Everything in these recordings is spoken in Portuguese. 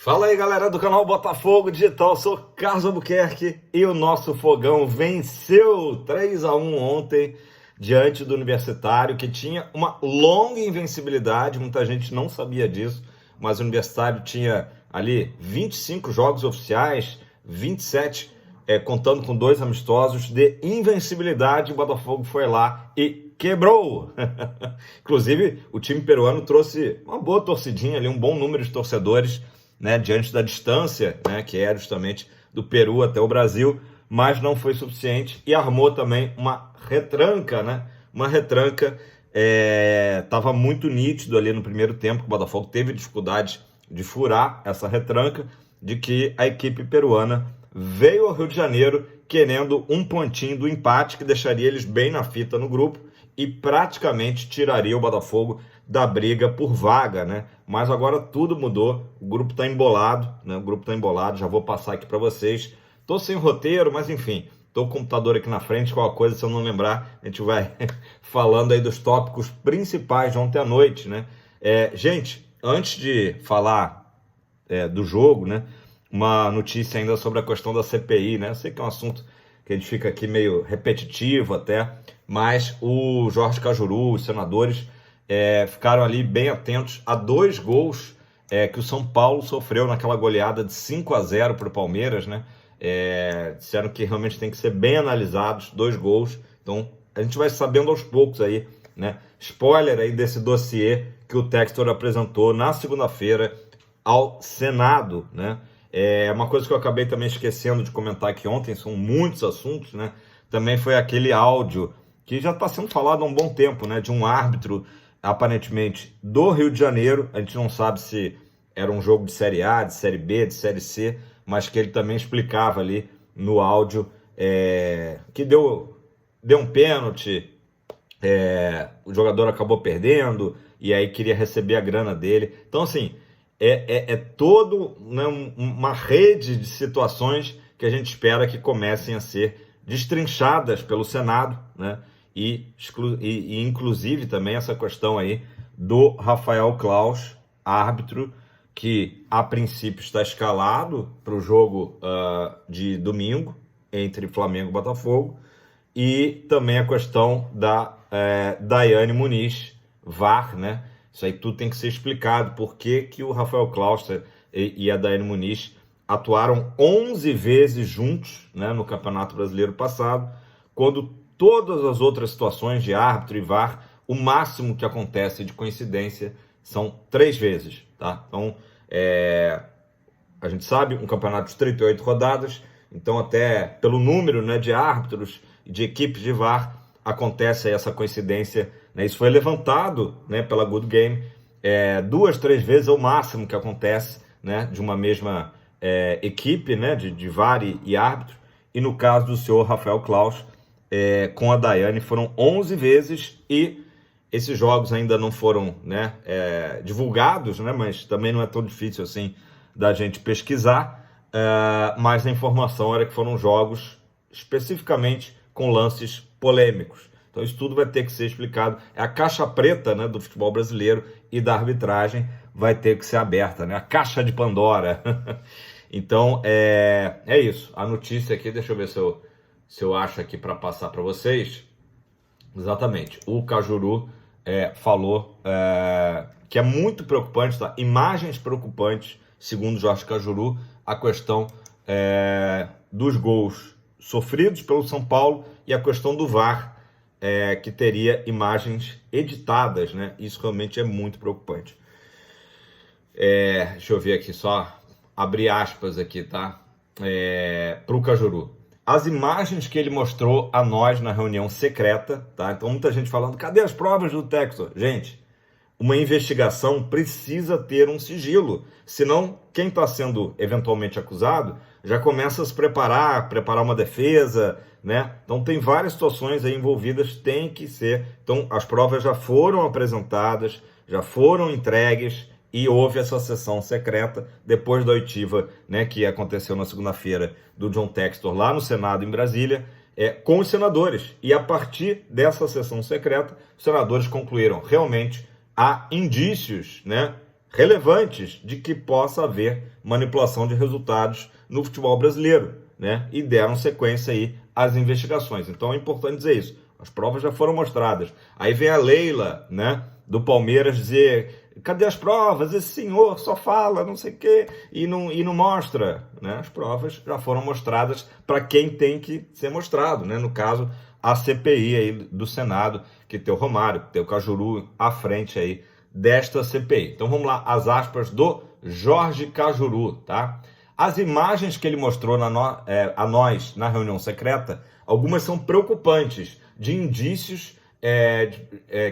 Fala aí, galera do canal Botafogo Digital, sou Carlos Albuquerque e o nosso Fogão venceu 3-1 ontem diante do Universitário, que tinha uma longa invencibilidade. Muita gente não sabia disso, mas o Universitário tinha ali 25 jogos oficiais, 27 contando com 2 amistosos de invencibilidade. O Botafogo foi lá e quebrou. Inclusive, o time peruano trouxe uma boa torcidinha ali, um bom número de torcedores, né, diante da distância, né, que é justamente do Peru até o Brasil, mas não foi suficiente e armou também uma retranca, né? Uma retranca, estava muito nítido ali no primeiro tempo que o Botafogo teve dificuldade de furar essa retranca, de que a equipe peruana veio ao Rio de Janeiro querendo um pontinho do empate que deixaria eles bem na fita no grupo e praticamente tiraria o Botafogo da briga por vaga, né? Mas agora tudo mudou, o grupo tá embolado, né? O grupo tá embolado, já vou passar aqui para vocês. Tô sem roteiro, mas enfim, tô com o computador aqui na frente, qualquer coisa, se eu não lembrar, a gente vai falando aí dos tópicos principais de ontem à noite, né? Gente, antes de falar do jogo, né? Uma notícia ainda sobre a questão da CPI, né? Eu sei que é um assunto que a gente fica aqui meio repetitivo até, mas o Jorge Cajuru, os senadores, ficaram ali bem atentos a 2 gols que o São Paulo sofreu naquela goleada de 5-0 para o Palmeiras, né? Disseram que realmente tem que ser bem analisados, 2 gols. Então, a gente vai sabendo aos poucos aí, né? Spoiler aí desse dossiê que o Textor apresentou na segunda-feira ao Senado, né? Uma coisa que eu acabei também esquecendo de comentar aqui ontem, são muitos assuntos, né? Também foi aquele áudio que já está sendo falado há um bom tempo, né? De um árbitro, aparentemente, do Rio de Janeiro. A gente não sabe se era um jogo de Série A, de Série B, de Série C, mas que ele também explicava ali no áudio que deu um pênalti, o jogador acabou perdendo e aí queria receber a grana dele. Então, assim, todo, né, uma rede de situações que a gente espera que comecem a ser destrinchadas pelo Senado, né? E inclusive também essa questão aí do Rafael Claus, árbitro, que a princípio está escalado para o jogo de domingo entre Flamengo e Botafogo, e também a questão da Daiane Muniz, VAR, né? Isso aí tudo tem que ser explicado, por que o Rafael Claus e a Daiane Muniz atuaram 11 vezes juntos, né, no Campeonato Brasileiro passado, quando todas as outras situações de árbitro e VAR, o máximo que acontece de coincidência são 3 vezes, tá? Então, a gente sabe, um campeonato de 38 rodadas, então até pelo número, né, de árbitros e de equipes de VAR, acontece aí essa coincidência, né? Isso foi levantado, né, pela Good Game, 2, 3 vezes é o máximo que acontece, né, de uma mesma equipe, né, de VAR e árbitro, e no caso do senhor Rafael Claus, com a Daiane foram 11 vezes, e esses jogos ainda não foram, né, divulgados, né, mas também não é tão difícil assim da gente pesquisar, mas a informação era que foram jogos especificamente com lances polêmicos. Então isso tudo vai ter que ser explicado. A caixa preta, né, do futebol brasileiro e da arbitragem vai ter que ser aberta, né? A caixa de Pandora. Então é isso. A notícia aqui, deixa eu ver se eu acho aqui para passar para vocês. Exatamente. O Cajuru falou que é muito preocupante, tá? Imagens preocupantes, segundo Jorge Cajuru, a questão dos gols sofridos pelo São Paulo e a questão do VAR, que teria imagens editadas, né? Isso realmente é muito preocupante. Deixa eu ver aqui, só abrir aspas aqui, tá? Para o Cajuru. As imagens que ele mostrou a nós na reunião secreta, tá? Então muita gente falando, cadê as provas do Textor? Gente, uma investigação precisa ter um sigilo, senão quem está sendo eventualmente acusado já começa a se preparar uma defesa, né? Então tem várias situações aí envolvidas, tem que ser. Então as provas já foram apresentadas, já foram entregues e houve essa sessão secreta depois da oitiva, né, que aconteceu na segunda-feira do John Textor lá no Senado em Brasília, com os senadores. E a partir dessa sessão secreta, os senadores concluíram realmente há indícios, né, relevantes de que possa haver manipulação de resultados no futebol brasileiro, né? E deram sequência aí às investigações. Então é importante dizer isso. As provas já foram mostradas. Aí vem a Leila, né, do Palmeiras dizer: cadê as provas? Esse senhor só fala, não sei o quê, e não mostra, né? As provas já foram mostradas para quem tem que ser mostrado, né? No caso, a CPI aí do Senado, que tem o Romário, que tem o Cajuru à frente aí desta CPI. Então vamos lá, as aspas do Jorge Cajuru, tá? As imagens que ele mostrou a nós na reunião secreta, algumas são preocupantes, de indícios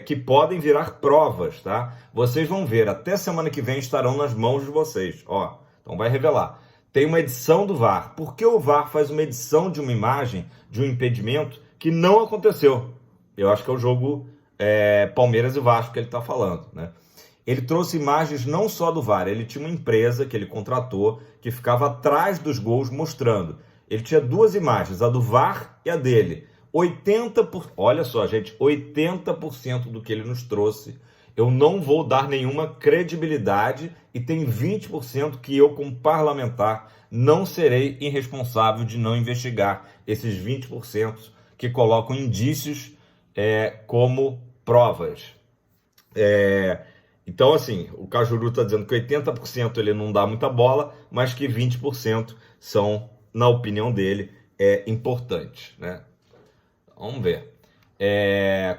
que podem virar provas, tá? Vocês vão ver, até semana que vem estarão nas mãos de vocês, ó. Então vai revelar. Tem uma edição do VAR. Por que o VAR faz uma edição de uma imagem, de um impedimento, que não aconteceu? Eu acho que é o jogo Palmeiras e Vasco que ele está falando, né? Ele trouxe imagens não só do VAR, ele tinha uma empresa que ele contratou que ficava atrás dos gols mostrando. Ele tinha duas imagens, a do VAR e a dele. 80%, olha só, gente, 80% do que ele nos trouxe, eu não vou dar nenhuma credibilidade, e tem 20% que eu, como parlamentar, não serei irresponsável de não investigar esses 20% que colocam indícios como provas. Então, assim, o Cajuru está dizendo que 80% ele não dá muita bola, mas que 20% são, na opinião dele, importantes, né? Vamos ver.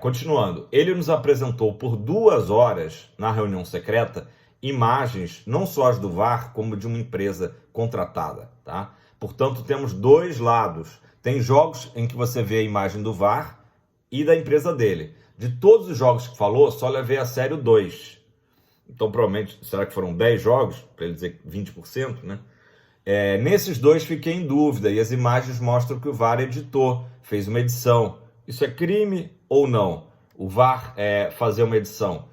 Continuando, ele nos apresentou por 2 horas, na reunião secreta, imagens, não só as do VAR, como de uma empresa contratada, tá? Portanto, temos dois lados. Tem jogos em que você vê a imagem do VAR e da empresa dele. De todos os jogos que falou, só levei a sério 2. Então, provavelmente, será que foram 10 jogos? Para ele dizer 20%, né? Nesses 2 fiquei em dúvida, e as imagens mostram que o VAR editou, fez uma edição. Isso é crime ou não? O VAR fazer uma edição?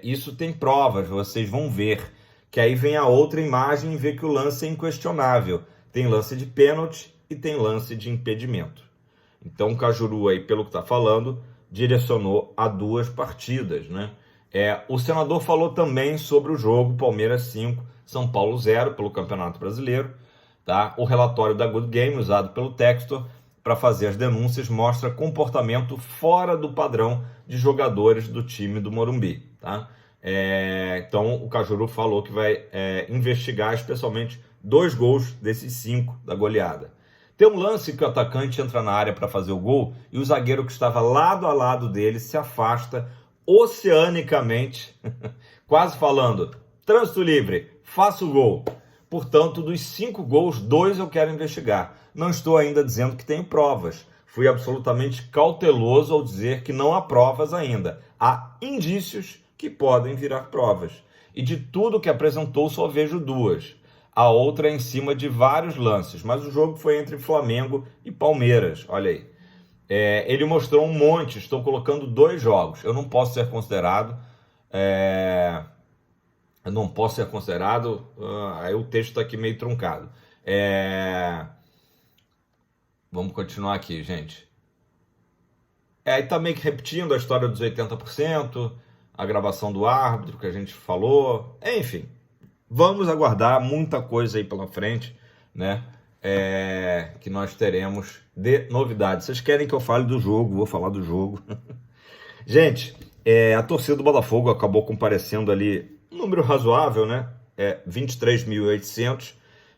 Isso tem provas, vocês vão ver. Que aí vem a outra imagem e vê que o lance é inquestionável. Tem lance de pênalti e tem lance de impedimento. Então o Cajuru aí, pelo que está falando, direcionou a 2 partidas, né? O senador falou também sobre o jogo Palmeiras 5, São Paulo 0 pelo Campeonato Brasileiro, tá? O relatório da Good Game, usado pelo Textor para fazer as denúncias, mostra comportamento fora do padrão de jogadores do time do Morumbi, tá? Então o Cajuru falou que vai investigar especialmente 2 gols desses 5 da goleada. Tem um lance que o atacante entra na área para fazer o gol e o zagueiro que estava lado a lado dele se afasta oceanicamente, quase falando: trânsito livre, faça o gol. Portanto, dos 5 gols, 2 eu quero investigar. Não estou ainda dizendo que tenho provas. Fui absolutamente cauteloso ao dizer que não há provas ainda. Há indícios que podem virar provas. E de tudo que apresentou, só vejo 2. A outra é em cima de vários lances, mas o jogo foi entre Flamengo e Palmeiras, olha aí. Ele mostrou um monte, estou colocando 2 jogos. Eu não posso ser considerado... Eu não posso ser considerado... aí o texto está aqui meio truncado. Vamos continuar aqui, gente. E tá meio que repetindo a história dos 80%, a gravação do árbitro que a gente falou. Enfim, vamos aguardar muita coisa aí pela frente, né? Que nós teremos de novidades. Vocês querem que eu fale do jogo? Vou falar do jogo. Gente, a torcida do Botafogo acabou comparecendo ali um número razoável, né? 23.800.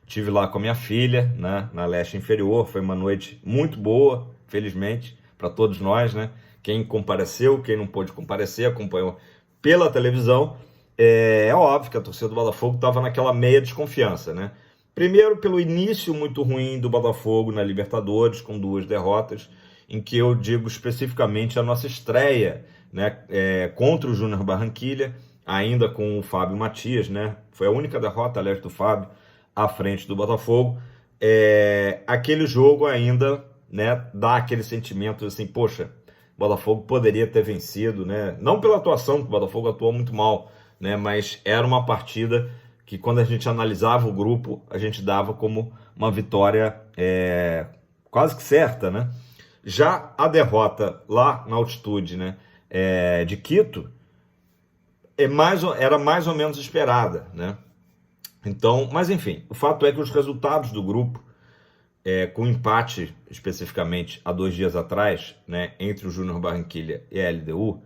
Tive lá com a minha filha, né? Na Leste Inferior. Foi uma noite muito boa, felizmente, para todos nós, né? Quem compareceu, quem não pôde comparecer, acompanhou pela televisão. É óbvio que a torcida do Botafogo estava naquela meia desconfiança, né? Primeiro, pelo início muito ruim do Botafogo na Libertadores, com 2 derrotas, em que eu digo especificamente a nossa estreia, né, contra o Júnior Barranquilla, ainda com o Fábio Matias, né? Foi a única derrota, aliás, do Fábio à frente do Botafogo. Aquele jogo ainda, né, dá aquele sentimento assim, poxa, o Botafogo poderia ter vencido, né? Não pela atuação, que o Botafogo atuou muito mal, né? Mas era uma partida que, quando a gente analisava o grupo, a gente dava como uma vitória quase que certa, né? Já a derrota lá na altitude, né, de Quito, era mais ou menos esperada, né? Então, mas enfim, o fato é que os resultados do grupo, com empate especificamente há 2 dias atrás, né, entre o Júnior Barranquilla e a LDU,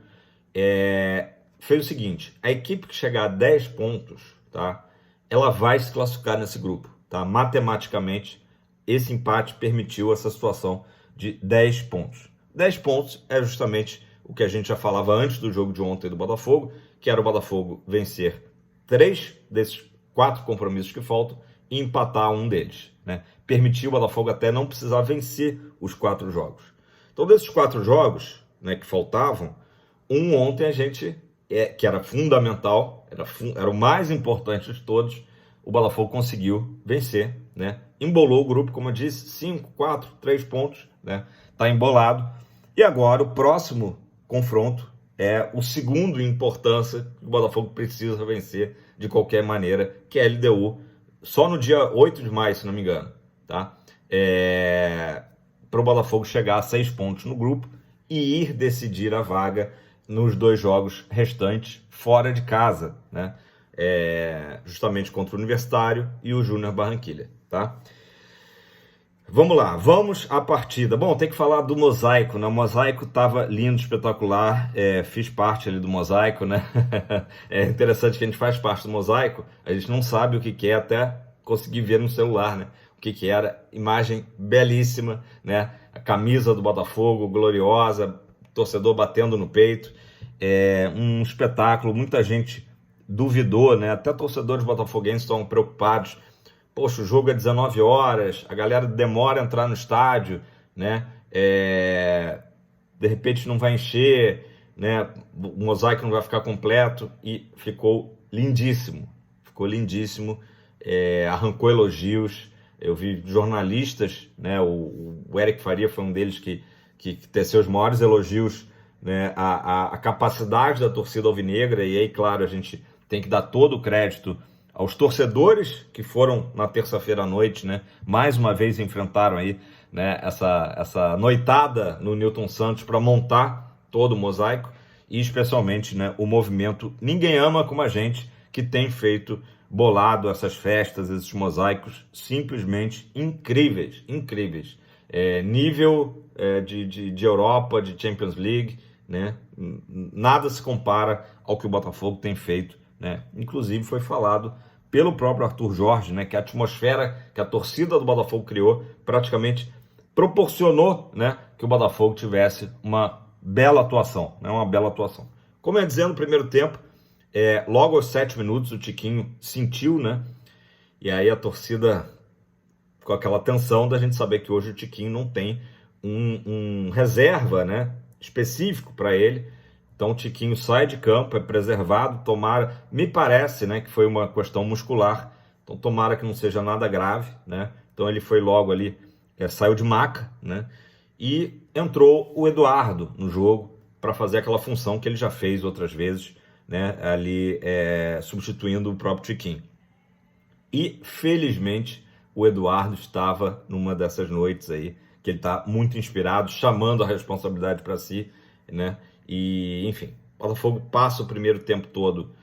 fez o seguinte: a equipe que chegar a 10 pontos, tá, ela vai se classificar nesse grupo, tá? Matematicamente, esse empate permitiu essa situação de 10 pontos. 10 pontos é justamente o que a gente já falava antes do jogo de ontem do Botafogo, que era o Botafogo vencer 3 desses 4 compromissos que faltam e empatar um deles, né? Permitiu o Botafogo até não precisar vencer os 4 jogos. Então, desses 4 jogos, né, que faltavam, ontem a gente, que era fundamental, era o mais importante de todos, o Botafogo conseguiu vencer, né? Embolou o grupo, como eu disse, 5, 4, 3 pontos, né? Tá embolado. E agora o próximo confronto é o segundo em importância que o Botafogo precisa vencer de qualquer maneira, que é a LDU, só no dia 8 de maio, se não me engano, tá? Para o Botafogo chegar a 6 pontos no grupo e ir decidir a vaga nos 2 jogos restantes fora de casa, né? Justamente contra o Universitário e o Júnior Barranquilla, tá? Vamos lá, vamos à partida. Bom, tem que falar do mosaico, né? O mosaico estava lindo, espetacular, fiz parte ali do mosaico, né? É interessante que a gente faz parte do mosaico, a gente não sabe o que é até conseguir ver no celular, né? O que era, imagem belíssima, né? A camisa do Botafogo, gloriosa, torcedor batendo no peito, um espetáculo, muita gente duvidou, né? Até torcedores botafoguenses estão preocupados. Poxa, o jogo é 19 horas, a galera demora a entrar no estádio, né? De repente não vai encher, né? O mosaico não vai ficar completo, e ficou lindíssimo, arrancou elogios. Eu vi jornalistas, né? O Eric Faria foi um deles que teceu os maiores elogios, né? A capacidade da torcida alvinegra, e aí, claro, a gente tem que dar todo o crédito aos torcedores que foram na terça-feira à noite, né? Mais uma vez enfrentaram aí, né, essa noitada no Newton Santos para montar todo o mosaico, e especialmente, né, o movimento Ninguém Ama Como a Gente, que tem bolado essas festas, esses mosaicos simplesmente incríveis. Nível de Europa, de Champions League, né? Nada se compara ao que o Botafogo tem feito, né? Inclusive foi falado pelo próprio Arthur Jorge, né, que a atmosfera que a torcida do Botafogo criou praticamente proporcionou, né, que o Botafogo tivesse uma bela atuação, né, Como eu ia dizendo, no primeiro tempo, logo aos 7 minutos, o Tiquinho sentiu, né, e aí a torcida com aquela tensão da gente saber que hoje o Tiquinho não tem um reserva, né, específico para ele. Então o Tiquinho sai de campo, é preservado, tomara, me parece, né, que foi uma questão muscular, então tomara que não seja nada grave, né? Então ele foi logo ali, saiu de maca, né? E entrou o Eduardo no jogo para fazer aquela função que ele já fez outras vezes, né? Ali substituindo o próprio Tiquinho. E felizmente o Eduardo estava numa dessas noites aí, que ele está muito inspirado, chamando a responsabilidade para si, né? E, enfim, o Botafogo passa o primeiro tempo todo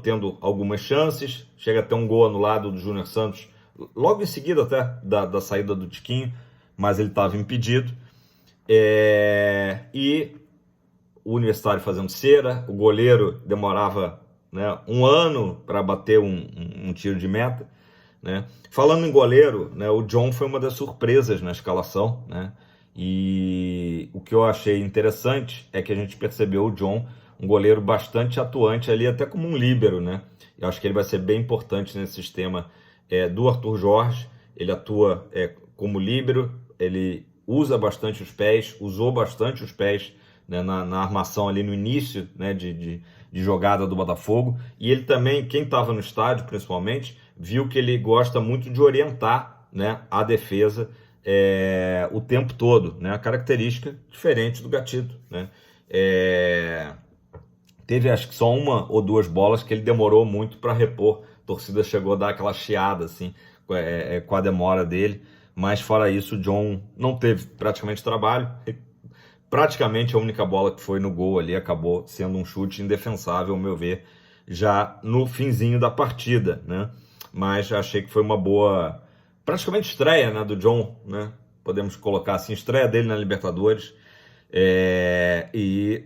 tendo algumas chances, chega até um gol anulado do Júnior Santos, logo em seguida até da saída do Tiquinho, mas ele estava impedido. E o Universitário fazendo cera, o goleiro demorava, né, 1 ano para bater um tiro de meta, né? Falando em goleiro, né, o John foi uma das surpresas na escalação, né? E o que eu achei interessante é que a gente percebeu o John, um goleiro bastante atuante ali, até como um líbero, né? Eu acho que ele vai ser bem importante nesse sistema do Arthur Jorge. Ele atua como líbero, ele usa bastante os pés, usou bastante os pés, né, na armação ali no início, né, de jogada do Botafogo. E ele também, quem estava no estádio principalmente, viu que ele gosta muito de orientar, né, a defesa o tempo todo, né? A característica diferente do Gatito, né? Teve acho que só 1 ou 2 bolas que ele demorou muito para repor. A torcida chegou a dar aquela chiada assim, com a demora dele, mas fora isso o John não teve praticamente trabalho, praticamente a única bola que foi no gol ali acabou sendo um chute indefensável, ao meu ver, já no finzinho da partida, né? Mas achei que foi uma boa, praticamente estreia, né, do John, né? Podemos colocar assim, estreia dele na Libertadores. E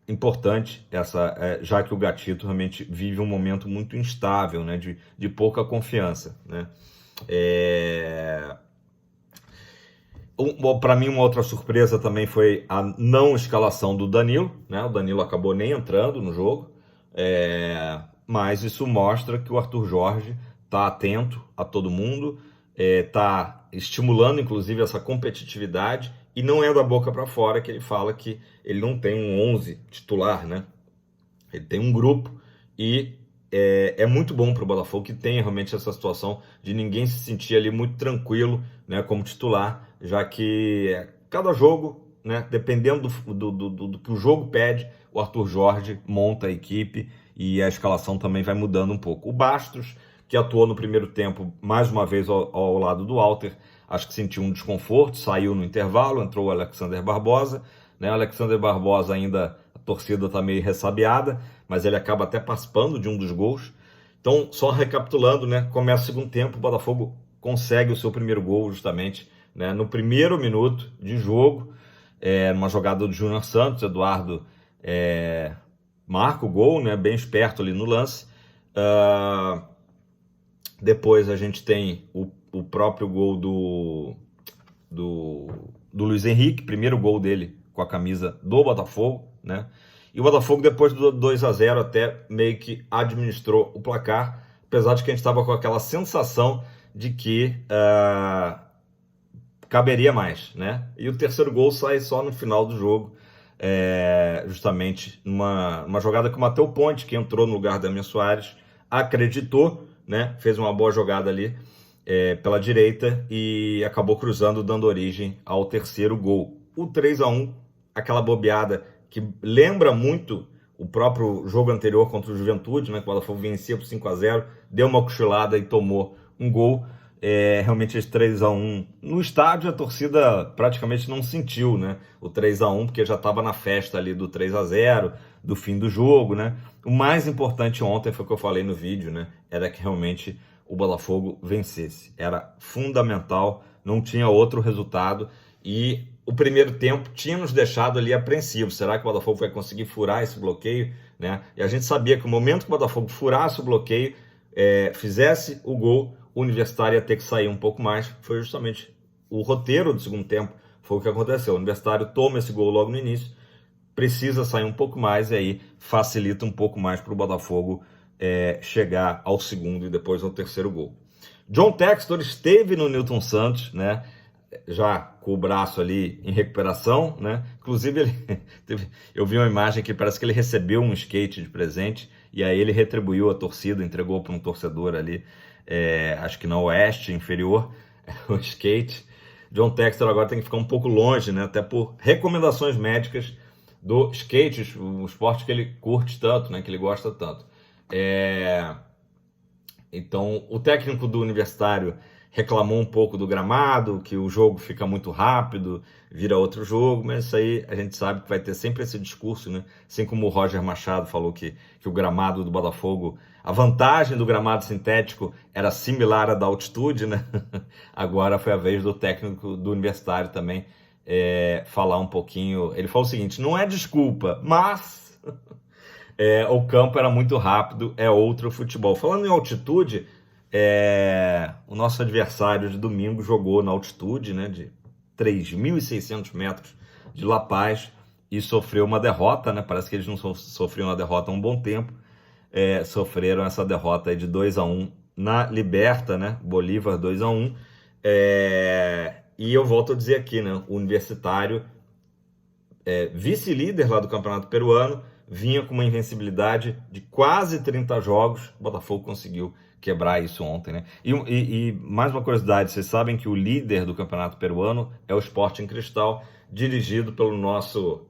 importante já que o Gatito realmente vive um momento muito instável, né, de pouca confiança, né? Para mim, uma outra surpresa também foi a não escalação do Danilo, né? O Danilo acabou nem entrando no jogo, mas isso mostra que o Arthur Jorge está atento a todo mundo, está estimulando inclusive essa competitividade, e não é da boca para fora que ele fala que ele não tem um 11 titular, né? Ele tem um grupo e é muito bom para o Botafogo que tenha realmente essa situação de ninguém se sentir ali muito tranquilo, né, como titular, já que cada jogo, né, dependendo do que o jogo pede, o Arthur Jorge monta a equipe e a escalação também vai mudando um pouco. O Bastos, que atuou no primeiro tempo mais uma vez ao lado do Walter, acho que sentiu um desconforto, saiu no intervalo, entrou o Alexander Barbosa, né? O Alexander Barbosa ainda, a torcida está meio ressabiada, mas ele acaba até participando de um dos gols. Então, só recapitulando, né? Começa o segundo tempo, o Botafogo consegue o seu primeiro gol justamente, né, no primeiro minuto de jogo, numa jogada do Júnior Santos. Eduardo marca o gol, né, bem esperto ali no lance. Depois a gente tem o próprio gol do Luiz Henrique, primeiro gol dele com a camisa do Botafogo, né? E o Botafogo, depois do 2-0, até meio que administrou o placar, apesar de que a gente estava com aquela sensação de que caberia mais, né? E o terceiro gol sai só no final do jogo, justamente numa jogada que o Matheus Ponte, que entrou no lugar da Damian Soares, acreditou, né? Fez uma boa jogada ali pela direita e acabou cruzando, dando origem ao terceiro gol. O 3-1, aquela bobeada que lembra muito o próprio jogo anterior contra o Juventude, né? Que o Botafogo vencia por 5-0, deu uma cochilada e tomou um gol. Realmente esse 3-1 no estádio, a torcida praticamente não sentiu, né, o 3-1, porque já estava na festa ali do 3-0, do fim do jogo, né? O mais importante ontem foi o que eu falei no vídeo, né? Era que realmente o Botafogo vencesse. Era fundamental, não tinha outro resultado, e o primeiro tempo tinha nos deixado ali apreensivos. Será que o Botafogo vai conseguir furar esse bloqueio, né? E a gente sabia que o momento que o Botafogo furasse o bloqueio, fizesse o gol, o Universitário ia ter que sair um pouco mais. Foi justamente o roteiro do segundo tempo, foi o que aconteceu. O Universitário toma esse gol logo no início, precisa sair um pouco mais, e aí facilita um pouco mais para o Botafogo chegar ao segundo e depois ao terceiro gol. John Textor esteve no Newton Santos, né, já com o braço ali em recuperação, né? Inclusive eu vi uma imagem que parece que ele recebeu um skate de presente, e aí ele retribuiu a torcida, entregou para um torcedor ali, acho que na Oeste Inferior, o skate. John Textor agora tem que ficar um pouco longe, né? Até por recomendações médicas do skate, o esporte que ele curte tanto, né? Que ele gosta tanto. Então, o técnico do Universitário reclamou um pouco do gramado, que o jogo fica muito rápido, vira outro jogo, mas isso aí a gente sabe que vai ter sempre esse discurso, né? Assim como o Roger Machado falou que o gramado do Botafogo, a vantagem do gramado sintético era similar à da altitude, né? Agora foi a vez do técnico do Universitário também falar um pouquinho. Ele falou o seguinte: não é desculpa, mas o campo era muito rápido, é outro futebol. Falando em altitude, o nosso adversário de domingo jogou na altitude, né, de 3.600 metros de La Paz, e sofreu uma derrota, né? Parece que eles não sofriam uma derrota há um bom tempo. Sofreram essa derrota aí de 2-1 na Liberta, né? Bolívar 2-1. E eu volto a dizer aqui, né? O Universitário, vice-líder lá do Campeonato Peruano, vinha com uma invencibilidade de quase 30 jogos. O Botafogo conseguiu quebrar isso ontem, né? E mais uma curiosidade: vocês sabem que o líder do Campeonato Peruano é o Sporting Cristal, dirigido pelo nosso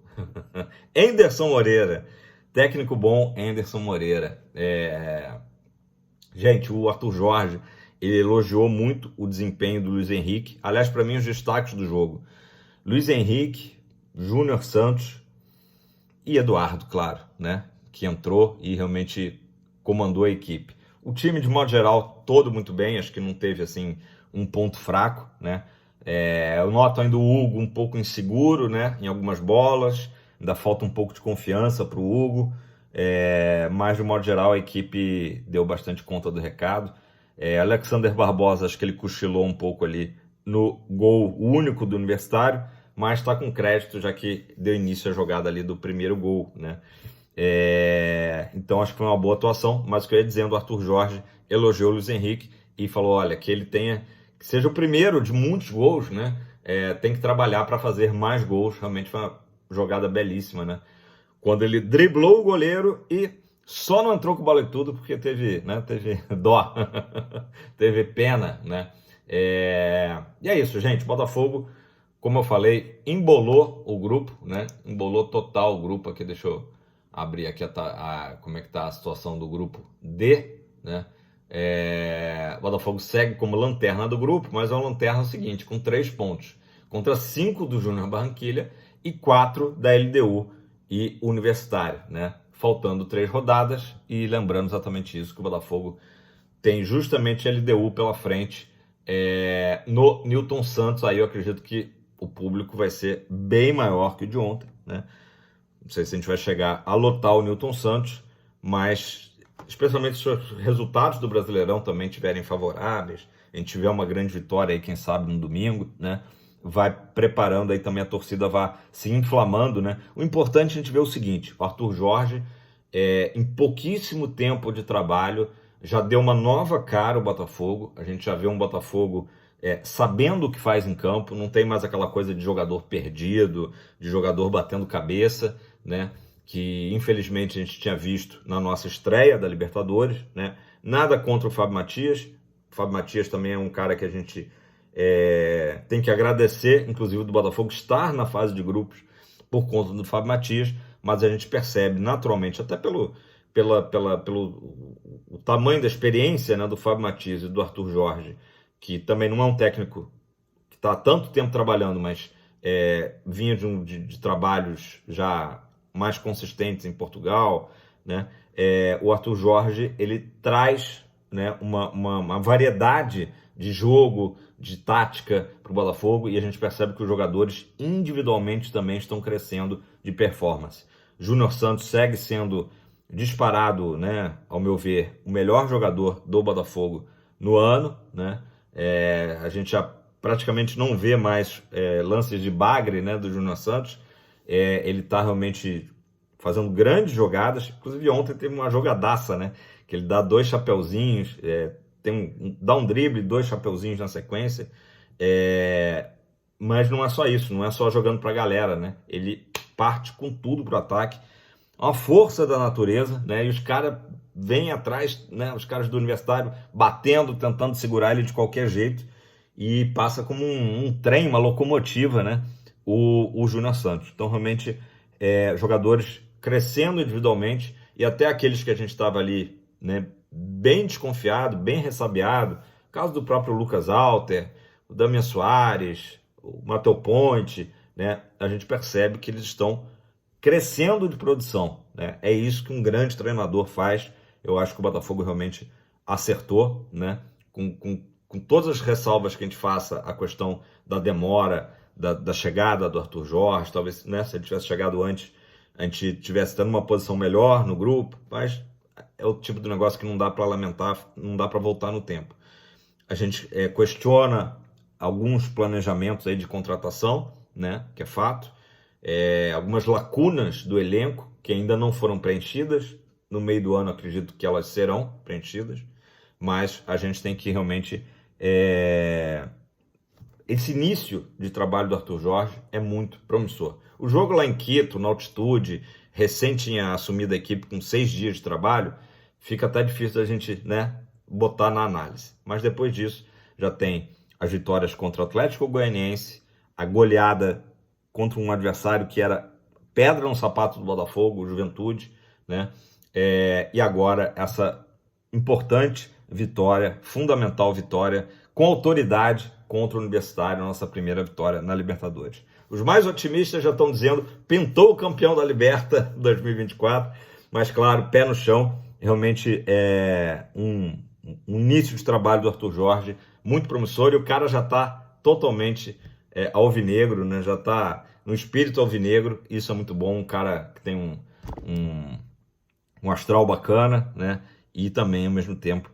Anderson Moreira. Técnico bom, Anderson Moreira. Gente, o Arthur Jorge, ele elogiou muito o desempenho do Luiz Henrique. Aliás, para mim, os destaques do jogo: Luiz Henrique, Júnior Santos e Eduardo, claro, né? Que entrou e realmente comandou a equipe. O time, de modo geral, todo muito bem, acho que não teve, assim, um ponto fraco, né? Eu noto ainda o Hugo um pouco inseguro, né? Em algumas bolas, ainda falta um pouco de confiança para o Hugo, mas, de modo geral, a equipe deu bastante conta do recado. Alexander Barbosa, acho que ele cochilou um pouco ali no gol único do Universitário, mas está com crédito, já que deu início à jogada ali do primeiro gol, né? Então acho que foi uma boa atuação, mas o que eu ia dizendo, o Arthur Jorge elogiou o Luiz Henrique e falou, olha, que ele que seja o primeiro de muitos gols, né? Tem que trabalhar para fazer mais gols. Realmente foi uma jogada belíssima, né? Quando ele driblou o goleiro e só não entrou com bola e tudo porque teve dó, teve pena, né? E é isso, gente. Botafogo, como eu falei, embolou o grupo, né? Embolou total o grupo aqui. Deixa eu abrir aqui como é que tá a situação do grupo D, né? O Botafogo segue como lanterna do grupo, mas é uma lanterna seguinte, com 3 pontos, contra 5 do Júnior Barranquilla e 4 da LDU e Universitário, né? Faltando 3 rodadas, e lembrando exatamente isso, que o Botafogo tem justamente a LDU pela frente, no Newton Santos. Aí eu acredito que o público vai ser bem maior que o de ontem, né? Não sei se a gente vai chegar a lotar o Newton Santos, mas especialmente se os resultados do Brasileirão também estiverem favoráveis, a gente tiver uma grande vitória aí, quem sabe no domingo, né? Vai preparando aí também, a torcida vai se inflamando, né? O importante é a gente ver o seguinte, o Arthur Jorge, em pouquíssimo tempo de trabalho, já deu uma nova cara ao Botafogo. A gente já vê um Botafogo sabendo o que faz em campo, não tem mais aquela coisa de jogador perdido, de jogador batendo cabeça, né? Que infelizmente a gente tinha visto na nossa estreia da Libertadores, né? Nada contra o Fábio Matias. O Fábio Matias também é um cara que a gente tem que agradecer, inclusive do Botafogo estar na fase de grupos por conta do Fábio Matias, mas a gente percebe naturalmente, até pelo o tamanho da experiência, né, do Fábio Matias e do Arthur Jorge, que também não é um técnico que está há tanto tempo trabalhando, mas vinha de trabalhos já mais consistentes em Portugal, né? O Arthur Jorge, ele traz, né, uma variedade de jogo, de tática para o Botafogo, e a gente percebe que os jogadores individualmente também estão crescendo de performance. Júnior Santos segue sendo disparado, né, ao meu ver, o melhor jogador do Botafogo no ano, né? A gente já praticamente não vê mais lances de bagre, né, do Júnior Santos. Ele está realmente fazendo grandes jogadas. Inclusive ontem teve uma jogadaça, né, que ele dá 2 chapeuzinhos, dá um drible, 2 chapeuzinhos na sequência. Mas não é só isso, não é só jogando para a galera, né? Ele parte com tudo para o ataque. Uma força da natureza, né? E os caras vêm atrás, né? Os caras do Universitário batendo, tentando segurar ele de qualquer jeito, e passa como um trem, uma locomotiva, né? O Júnior Santos. Então, realmente, jogadores crescendo individualmente, e até aqueles que a gente estava ali, né, bem desconfiado, bem ressabiado, o caso do próprio Lucas Alter, o Damian Soares, o Matheus Ponte, né? A gente percebe que eles estão crescendo de produção, né? É isso que um grande treinador faz. Eu acho que o Botafogo realmente acertou, né? Com todas as ressalvas que a gente faça a questão da demora, da chegada do Arthur Jorge, talvez, né, se ele tivesse chegado antes, a gente tivesse tendo uma posição melhor no grupo, mas é o tipo de negócio que não dá para lamentar, não dá para voltar no tempo. A gente questiona alguns planejamentos aí de contratação, né, que é fato, algumas lacunas do elenco que ainda não foram preenchidas. No meio do ano, acredito que elas serão preenchidas, mas a gente tem que realmente... Esse início de trabalho do Arthur Jorge é muito promissor. O jogo lá em Quito, na altitude, recém tinha assumido a equipe com 6 dias de trabalho, fica até difícil da gente, né, botar na análise. Mas depois disso, já tem as vitórias contra o Atlético Goianiense, a goleada contra um adversário que era pedra no sapato do Botafogo, o Juventude, né? E agora essa importante vitória, fundamental vitória, com autoridade contra o Universitário, nossa primeira vitória na Libertadores. Os mais otimistas já estão dizendo, pintou o campeão da Liberta 2024, mas claro, pé no chão, realmente é um início de trabalho do Arthur Jorge muito promissor, e o cara já está totalmente alvinegro, né? Já está no espírito alvinegro, isso é muito bom, um cara que tem um astral bacana, né? E também, ao mesmo tempo,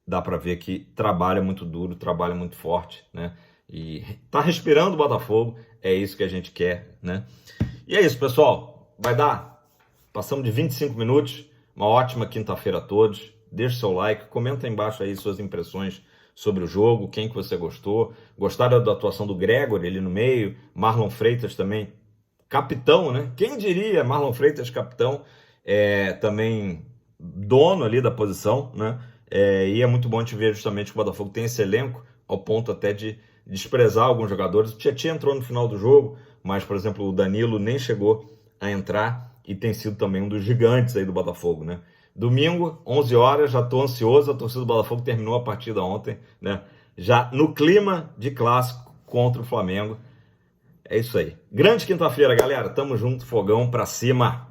dá para ver que trabalha muito duro, trabalha muito forte, né? E tá respirando o Botafogo, é isso que a gente quer, né? E é isso, pessoal, vai dar, passamos de 25 minutos, uma ótima quinta-feira a todos, deixe seu like, comenta aí embaixo aí suas impressões sobre o jogo, quem que você gostou, gostaram da atuação do Gregory ali no meio, Marlon Freitas também, capitão, né? Quem diria Marlon Freitas capitão, também dono ali da posição, né? E é muito bom te ver justamente que o Botafogo tem esse elenco, ao ponto até de desprezar alguns jogadores. O Tietchan entrou no final do jogo, mas, por exemplo, o Danilo nem chegou a entrar e tem sido também um dos gigantes aí do Botafogo, né? Domingo, 11 horas, já estou ansioso, a torcida do Botafogo terminou a partida ontem, né? Já no clima de clássico contra o Flamengo. É isso aí. Grande quinta-feira, galera. Tamo junto, fogão pra cima.